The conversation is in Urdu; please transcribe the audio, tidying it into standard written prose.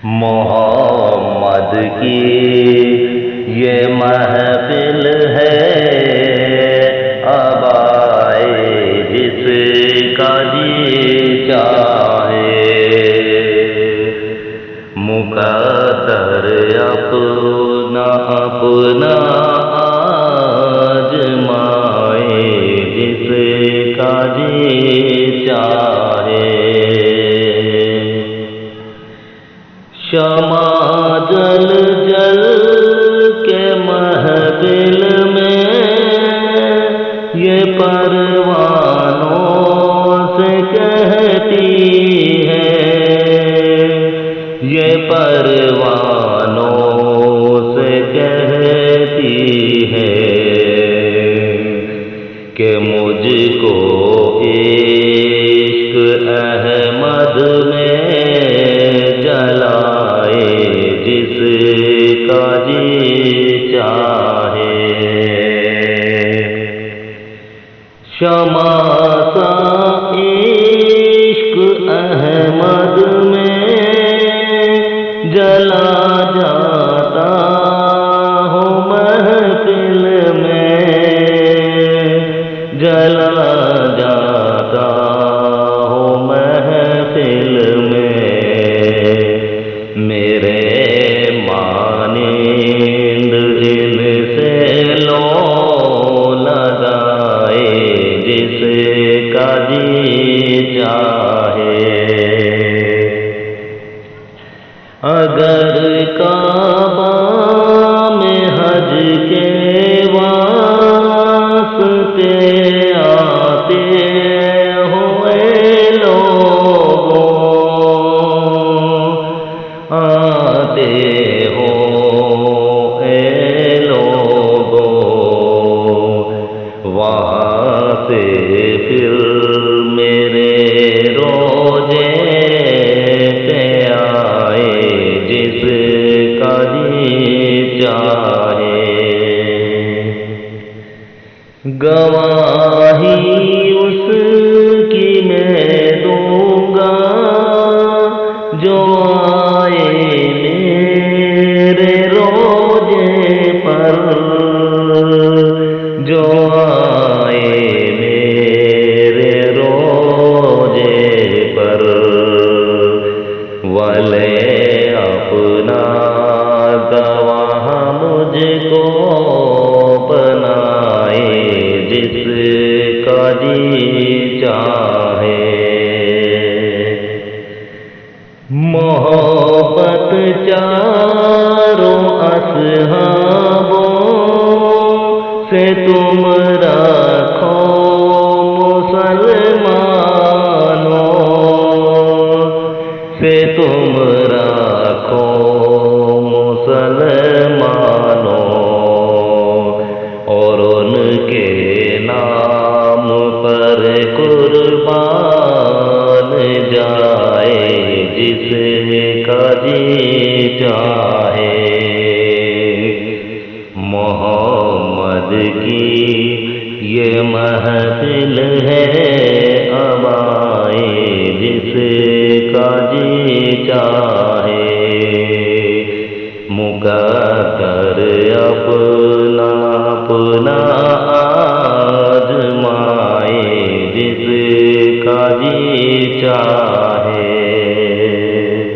محمد کی یہ محفل ہے، اب آئے جس کا جی چاہے، مقدر اپنا اپنا آزمائے جس کا جی چاہے۔ شمع جل جل کے محفل میں یہ پروانوں سے کہتی ہے، یہ پروانوں سے کہتی ہے کہ مجھ کو عشق احمد میں جلائے جس کا جی چاہے۔ شمع سا عشق احمد میں جلا جاتا ہوں محفل میں، جلا جاتا ہوں محفل میں، میرے مانند ان سے لو لگائے جس کا جی چاہے۔ اگر کعبہ میں حج کے واسطے آتے ہوئے لوگوں، آتے ہو اے لوگوں، وہاں سے پھر میرے روزے پہ آئے جس کا جی چاہے۔ گواہی اس کی میں دوں گا جو آئے میرے روزے پر، جو آئے میرے روزے پر، والے اپنا گواہ مجھ کو بنائے جس کا جی چاہے۔ محبت چاروں اصحابوں سے تم رکھو مسلمانوں، سے تم رکھو مسلمانوں، اور ان کے نام پر قربان جائے جس کا جی چاہے۔ محمد کی یہ محفل ہے، اب آئے جس کا جی چاہے، مقدر اپنا اپنا آزمائے جس کا جی چاہے۔